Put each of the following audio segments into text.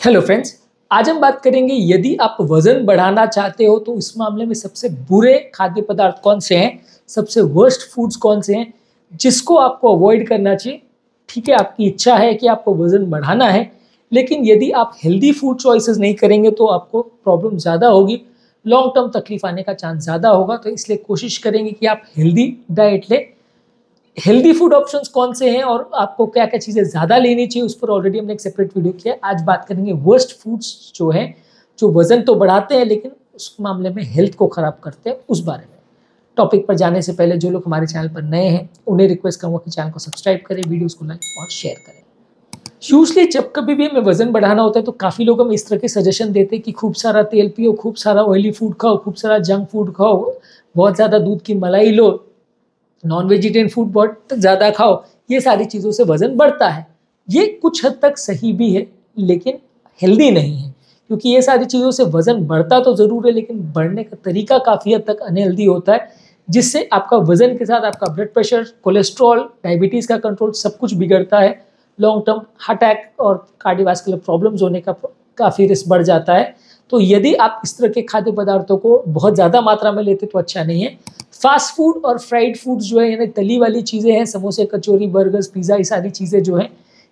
Hello friends, आज हम बात करेंगे यदि आप वजन बढ़ाना चाहते हो तो इस मामले में सबसे बुरे खाद्य पदार्थ कौन से हैं, सबसे वर्स्ट फूड्स कौन से हैं जिसको आपको अवॉइड करना चाहिए। ठीक है, आपकी इच्छा है कि आपको वजन बढ़ाना है, लेकिन यदि आप हेल्दी फूड चॉइसेस नहीं करेंगे तो आपको प्रॉब्लम ज़्यादा होगी, लॉन्ग टर्म तकलीफ आने का चांस ज़्यादा होगा। तो इसलिए कोशिश करेंगे कि आप हेल्दी डाइट लें। हेल्दी फूड ऑप्शंस कौन से हैं और आपको क्या क्या चीज़ें ज़्यादा लेनी चाहिए, उस पर ऑलरेडी हमने एक सेपरेट वीडियो किया है। आज बात करेंगे वर्स्ट फूड्स जो हैं, जो वजन तो बढ़ाते हैं लेकिन उस मामले में हेल्थ को ख़राब करते हैं, उस बारे में। टॉपिक पर जाने से पहले जो लोग हमारे चैनल पर नए हैं उन्हें रिक्वेस्ट करूँगा कि चैनल को सब्सक्राइब करें, वीडियोज़ को लाइक और शेयर करें। यूजली जब कभी भी हमें वजन बढ़ाना होता है तो काफ़ी लोग हमें इस तरह के सजेशन देते हैं कि खूब सारा तेल पियो, खूब सारा ऑयली फूड खाओ, खूब सारा जंक फूड खाओ, बहुत ज़्यादा दूध की मलाई लो, नॉन वेजिटेरियन फूड बहुत ज़्यादा खाओ, ये सारी चीज़ों से वज़न बढ़ता है। ये कुछ हद तक सही भी है लेकिन हेल्दी नहीं है, क्योंकि ये सारी चीज़ों से वज़न बढ़ता तो ज़रूर है लेकिन बढ़ने का तरीका काफ़ी हद तक अनहेल्दी होता है, जिससे आपका वज़न के साथ आपका ब्लड प्रेशर, कोलेस्ट्रॉल, डायबिटीज़ का कंट्रोल सब कुछ बिगड़ता है। लॉन्ग टर्म हार्ट अटैक और कार्डियोवास्कुलर प्रॉब्लम्स होने का काफ़ी रिस्क बढ़ जाता है। तो यदि आप इस तरह के खाद्य पदार्थों को बहुत ज़्यादा मात्रा में लेते तो अच्छा नहीं है। फास्ट फूड और फ्राइड फूड्स जो है, यानी तली वाली चीज़ें हैं, समोसे, कचौरी, बर्गर्स, पिज़्ज़ा, ये सारी चीज़ें जो हैं,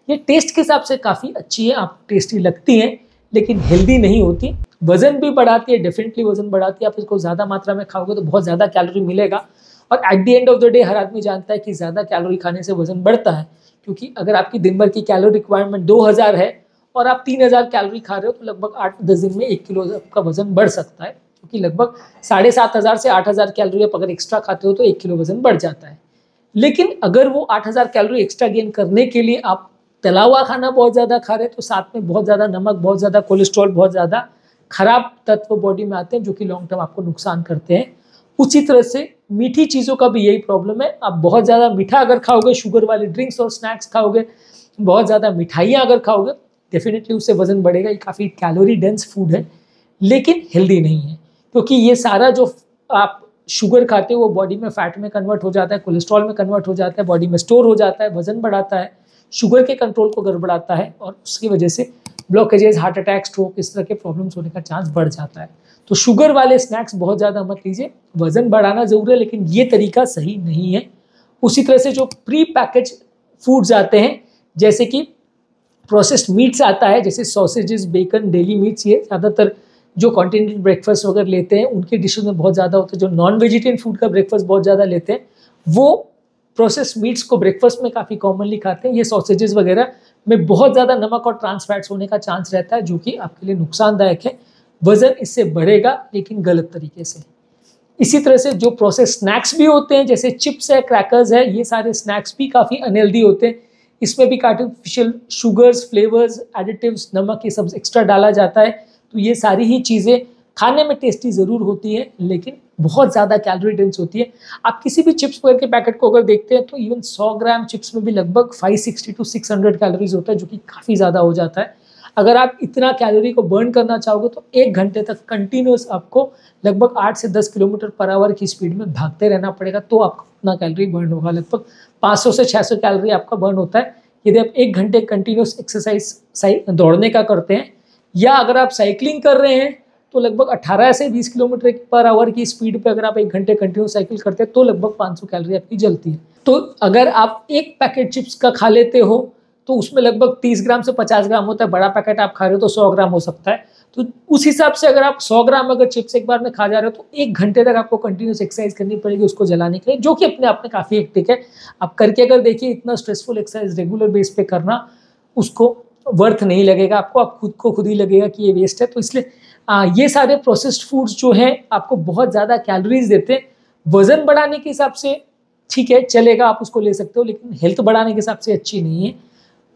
ये टेस्ट के हिसाब से काफ़ी अच्छी है, आप टेस्टी लगती हैं लेकिन हेल्दी नहीं होती। वज़न भी बढ़ाती है, डेफिनेटली वज़न बढ़ाती है। आप इसको ज़्यादा मात्रा में खाओगे तो बहुत ज़्यादा कैलोरी मिलेगा, और at the end of the day हर आदमी जानता है कि ज़्यादा कैलोरी खाने से वज़न बढ़ता है, क्योंकि अगर आपकी दिन भर की कैलोरी रिक्वायरमेंट 2000 है और आप 3000 कैलोरी खा रहे हो तो लगभग 8-10 दिन में 1 किलो आपका वज़न बढ़ सकता है, क्योंकि लगभग 7500 से 8000 कैलोरी आप अगर एक्स्ट्रा खाते हो तो 1 किलो वज़न बढ़ जाता है। लेकिन अगर वो 8000 कैलोरी एक्स्ट्रा गेन करने के लिए आप तला हुआ खाना बहुत ज़्यादा खा रहे हैं तो साथ में बहुत ज़्यादा नमक, बहुत ज़्यादा कोलेस्ट्रॉल, बहुत ज़्यादा खराब तत्व बॉडी में आते हैं जो कि लॉन्ग टर्म आपको नुकसान करते हैं। उसी तरह से मीठी चीज़ों का भी यही प्रॉब्लम है। आप बहुत ज़्यादा मीठा अगर खाओगे, शुगर वाले ड्रिंक्स और स्नैक्स खाओगे, बहुत ज़्यादा मिठाइयाँ अगर खाओगे, डेफिनेटली उससे वज़न बढ़ेगा। ये काफ़ी कैलोरी डेंस फूड है लेकिन हेल्दी नहीं है, क्योंकि ये सारा जो आप शुगर खाते हो वो बॉडी में फैट में कन्वर्ट हो जाता है, कोलेस्ट्रॉल में कन्वर्ट हो जाता है, बॉडी में स्टोर हो जाता है, वज़न बढ़ाता है, शुगर के कंट्रोल को गड़बड़ाता है, और उसकी वजह से ब्लॉकेजेस, हार्ट अटैक, स्ट्रोक, इस तरह के प्रॉब्लम्स होने का चांस बढ़ जाता है। तो शुगर वाले स्नैक्स बहुत ज़्यादा मत लीजिए। वज़न बढ़ाना ज़रूर है लेकिन ये तरीका सही नहीं है। उसी तरह से जो प्री पैकेज फूड्स आते हैं, जैसे कि प्रोसेस्ड मीट्स आता है, जैसे सॉसेजेस, बेकन, डेली मीट्स, ये ज़्यादातर जो कॉन्टिनेंटल ब्रेकफास्ट वगैरह लेते हैं उनकी डिशेज में बहुत ज़्यादा होते हैं। जो नॉन वेजिटेरियन फूड का ब्रेकफास्ट बहुत ज़्यादा लेते हैं वो प्रोसेस्ड मीट्स को ब्रेकफास्ट में काफ़ी कॉमनली खाते हैं। ये सॉसेजेस वगैरह में बहुत ज़्यादा नमक और ट्रांस फैट्स होने का चांस रहता है, जो कि आपके लिए नुकसानदायक है। वज़न इससे बढ़ेगा लेकिन गलत तरीके से। इसी तरह से जो प्रोसेस स्नैक्स भी होते हैं, जैसे चिप्स है, क्रैकर्स है, ये सारे स्नैक्स भी काफ़ी अनहेल्दी होते हैं। इसमें भी आर्टिफिशियल शुगर्स, फ्लेवर्स, एडिटिव्स, नमक, ये सब एक्स्ट्रा डाला जाता है। तो ये सारी ही चीज़ें खाने में टेस्टी ज़रूर होती है लेकिन बहुत ज़्यादा कैलोरी डेंस होती है। आप किसी भी चिप्स वगैरह के पैकेट को अगर देखते हैं तो इवन 100 ग्राम चिप्स में भी लगभग 560 to 600 कैलोरीज होता है, जो कि काफ़ी ज़्यादा हो जाता है। अगर आप इतना कैलोरी को बर्न करना चाहोगे तो 1 घंटे तक कंटिन्यूस आपको लगभग 8 से 10 किलोमीटर पर आवर की स्पीड में भागते रहना पड़ेगा, तो आपका उतना कैलोरी बर्न होगा। लगभग 500 से 600 कैलोरी आपका बर्न होता है यदि आप 1 घंटे कंटिन्यूस एक्सरसाइज दौड़ने का करते हैं, या अगर आप साइकिलिंग कर रहे हैं तो लगभग 18 से 20 किलोमीटर पर आवर की स्पीड पे अगर आप 1 घंटे कंटिन्यू साइकिल करते हैं तो लगभग 500 कैलोरी आपकी जलती है। तो अगर आप एक पैकेट चिप्स का खा लेते हो तो उसमें लगभग 30 ग्राम से 50 ग्राम होता है। बड़ा पैकेट आप खा रहे हो तो 100 ग्राम हो सकता है। तो उस हिसाब से अगर आप 100 ग्राम अगर चिप्स एक बार में खा जा रहे हो तो 1 घंटे तक आपको कंटिन्यूस एक्सरसाइज करनी पड़ेगी उसको जलाने के लिए, जो कि अपने आप में काफ़ी हेक्टिक है। आप करके अगर देखिए, इतना स्ट्रेसफुल एक्सरसाइज रेगुलर बेस पे करना उसको वर्थ नहीं लगेगा आपको, आप खुद को खुद ही लगेगा कि ये वेस्ट है। तो इसलिए ये सारे प्रोसेस्ड फूड्स जो हैं आपको बहुत ज़्यादा कैलोरीज देते हैं। वज़न बढ़ाने के हिसाब से ठीक है, चलेगा, आप उसको ले सकते हो, लेकिन हेल्थ बढ़ाने के हिसाब से अच्छी नहीं है।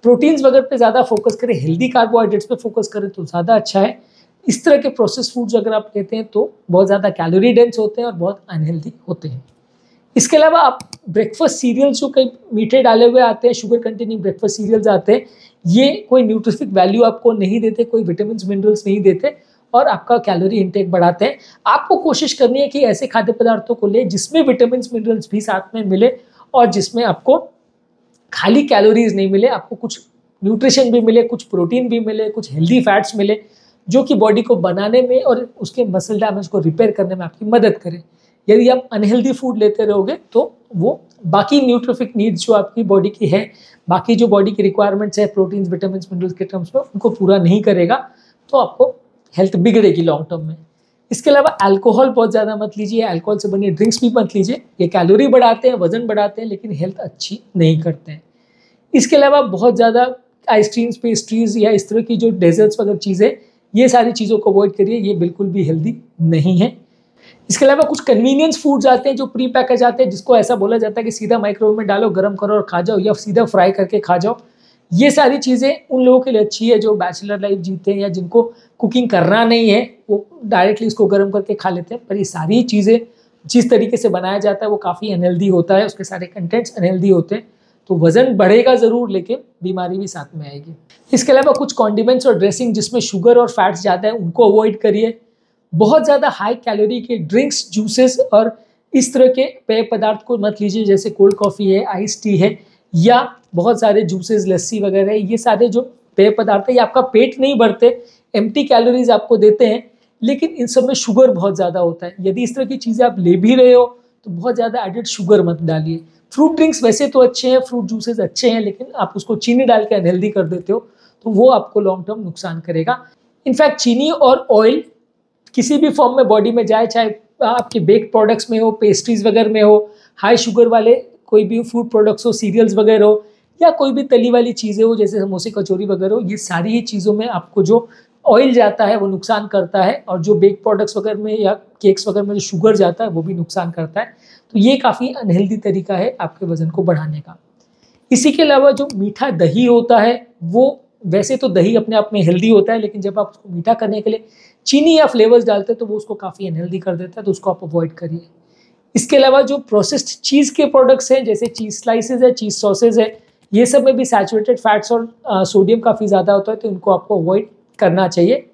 प्रोटीन्स वगैरह पे ज़्यादा फोकस करें, हेल्दी कार्बोहाइड्रेट्स पे फोकस करें तो ज़्यादा अच्छा है। इस तरह के प्रोसेस्ड फूड्स अगर आप लेते हैं तो बहुत ज़्यादा कैलोरी डेंस होते हैं और बहुत अनहेल्दी होते हैं। इसके अलावा आप ब्रेकफास्ट सीरियल्स जो कई मीठे डाले हुए आते हैं, शुगर कंटेनिंग ब्रेकफास्ट सीरियल्स आते हैं, ये कोई न्यूट्रिफिक वैल्यू आपको नहीं देते, कोई विटामिन मिनरल्स नहीं देते और आपका कैलोरी इंटेक बढ़ाते हैं। आपको कोशिश करनी है कि ऐसे खाद्य पदार्थों को ले जिसमें विटामिन मिनरल्स भी साथ में मिले और जिसमें आपको खाली कैलोरीज नहीं मिले, आपको कुछ न्यूट्रिशन भी मिले, कुछ प्रोटीन भी मिले, कुछ हेल्दी फैट्स मिले, जो कि बॉडी को बनाने में और उसके मसल डैमेज को रिपेयर करने में आपकी मदद करे। यदि आप अनहेल्दी फूड लेते रहोगे तो वो बाकी न्यूट्रिफिक नीड्स जो आपकी बॉडी की है, बाकी जो बॉडी की रिक्वायरमेंट्स है प्रोटीन्स, विटामिन्स, मिनरल्स के टर्म्स में, उनको पूरा नहीं करेगा, तो आपको हेल्थ बिगड़ेगी लॉन्ग टर्म में। इसके अलावा अल्कोहल बहुत ज़्यादा मत लीजिए, अल्कोहल से बनी ड्रिंक्स भी मत लीजिए। ये कैलोरी बढ़ाते हैं, वजन बढ़ाते हैं, लेकिन हेल्थ अच्छी नहीं करते हैं। इसके अलावा बहुत ज़्यादा आइसक्रीम्स, पेस्ट्रीज या इस तरह की जो डेजर्ट्स वगैरह चीज़ें, ये सारी चीज़ों को अवॉइड करिए, ये बिल्कुल भी हेल्दी नहीं है। इसके अलावा कुछ कन्वीनियंस फूड्स आते हैं जो प्री पैकेज आते हैं, जिसको ऐसा बोला जाता है कि सीधा माइक्रोवेव में डालो, गर्म करो और खा जाओ, या सीधा फ्राई करके खा जाओ। ये सारी चीज़ें उन लोगों के लिए अच्छी है जो बैचलर लाइफ जीते हैं या जिनको कुकिंग करना नहीं है, वो डायरेक्टली इसको गर्म करके खा लेते हैं। पर ये सारी चीज़ें जिस तरीके से बनाया जाता है वो काफ़ी अनहेल्दी होता है, उसके सारे कंटेंट्स अनहेल्दी होते हैं, तो वजन बढ़ेगा ज़रूर लेकिन बीमारी भी साथ में आएगी। इसके अलावा कुछ कॉन्डिमेंट्स और ड्रेसिंग जिसमें शुगर और फैट्स ज़्यादा है, उनको अवॉइड करिए। बहुत ज़्यादा हाई कैलोरी के ड्रिंक्स, जूसेस और इस तरह के पेय पदार्थ को मत लीजिए, जैसे कोल्ड कॉफ़ी है, आइस टी है, या बहुत सारे जूसेस, लस्सी वगैरह। ये सारे जो पेय पदार्थ है ये आपका पेट नहीं भरते, एम्प्टी कैलोरीज आपको देते हैं, लेकिन इन सब में शुगर बहुत ज़्यादा होता है। यदि इस तरह की चीज़ें आप ले भी रहे हो तो बहुत ज़्यादा एडेड शुगर मत डालिए। फ्रूट ड्रिंक्स वैसे तो अच्छे हैं, फ्रूट जूसेस अच्छे हैं, लेकिन आप उसको चीनी डाल के अनहेल्दी कर देते हो तो वो आपको लॉन्ग टर्म नुकसान करेगा। इनफैक्ट चीनी और ऑयल किसी भी फॉर्म में बॉडी में जाए, चाहे आपके बेक्ड प्रोडक्ट्स में हो, पेस्ट्रीज वगैरह में हो, हाई शुगर वाले कोई भी फूड प्रोडक्ट्स हो, सीरियल्स वगैरह हो, या कोई भी तली वाली चीज़ें हो जैसे समोसे, कचौरी वगैरह हो, ये सारी ही चीज़ों में आपको जो ऑयल जाता है वो नुकसान करता है, और जो बेक प्रोडक्ट्स वगैरह में या केक्स वगैरह में जो शुगर जाता है वो भी नुकसान करता है। तो ये काफ़ी अनहेल्दी तरीका है आपके वजन को बढ़ाने का। इसी के अलावा जो मीठा दही होता है, वो वैसे तो दही अपने आप में हेल्दी होता है, लेकिन जब आप उसको मीठा करने के लिए चीनी या फ्लेवर्स डालते हैं तो वो उसको काफ़ी अनहेल्दी कर देता है, तो उसको आप अवॉइड करिए। इसके अलावा जो प्रोसेस्ड चीज़ के प्रोडक्ट्स हैं, जैसे चीज़ स्लाइसेस है, चीज़ सॉसेज है, ये सब में भी सैचुरेटेड फैट्स और सोडियम काफ़ी ज़्यादा होता है, तो इनको आपको अवॉइड करना चाहिए।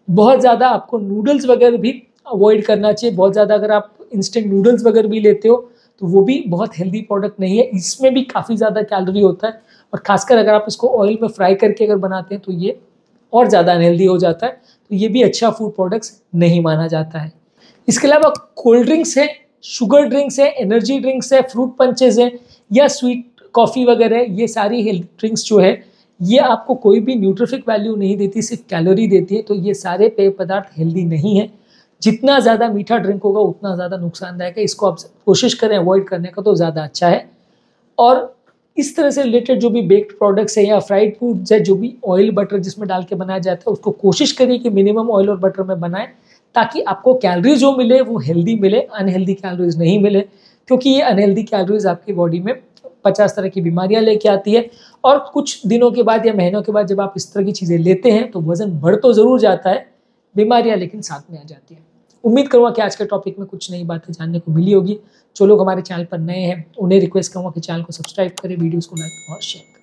बहुत ज़्यादा आपको नूडल्स वगैरह भी अवॉइड करना चाहिए। बहुत ज़्यादा अगर आप इंस्टेंट नूडल्स वगैरह भी लेते हो तो वो भी बहुत हेल्दी प्रोडक्ट नहीं है, इसमें भी काफ़ी ज़्यादा कैलोरी होता है, और खासकर अगर आप इसको ऑयल में फ्राई करके अगर बनाते हैं तो ये और ज़्यादा अनहेल्दी हो जाता है, तो ये भी अच्छा फूड प्रोडक्ट्स नहीं माना जाता है। इसके अलावा कोल्ड ड्रिंक्स है, शुगर ड्रिंक्स है, एनर्जी ड्रिंक्स है, फ्रूट पंचेज है, या स्वीट कॉफ़ी वगैरह, ये सारी हेल्थ ड्रिंक्स जो है ये आपको कोई भी न्यूट्रिफिक वैल्यू नहीं देती, सिर्फ कैलोरी देती है, तो ये सारे पेय पदार्थ हेल्दी नहीं है। जितना ज़्यादा मीठा ड्रिंक होगा उतना ज़्यादा नुकसानदायक है, इसको आप कोशिश करें अवॉइड करने का तो ज़्यादा अच्छा है। और इस तरह से रिलेटेड जो भी बेक्ड प्रोडक्ट्स है या फ्राइड फूड्स है, जो भी ऑयल बटर जिसमें डाल के बनाया जाता है, उसको कोशिश करिए कि मिनिमम ऑयल और बटर में बनाएं, ताकि आपको कैलोरीज जो मिले वो हेल्दी मिले, अनहेल्दी कैलोरीज नहीं मिले, क्योंकि ये अनहेल्दी कैलोरीज आपकी बॉडी में 50 तरह की बीमारियां लेके आती है, और कुछ दिनों के बाद या महीनों के बाद जब आप इस तरह की चीज़ें लेते हैं तो वजन बढ़ तो ज़रूर जाता है, बीमारियां लेकिन साथ में आ जाती है। उम्मीद करूँगा कि आज के टॉपिक में कुछ नई बातें जानने को मिली होगी। जो लोग हमारे चैनल पर नए हैं उन्हें रिक्वेस्ट करूँगा कि चैनल को सब्सक्राइब करें, वीडियोज़ को लाइक और शेयर करें।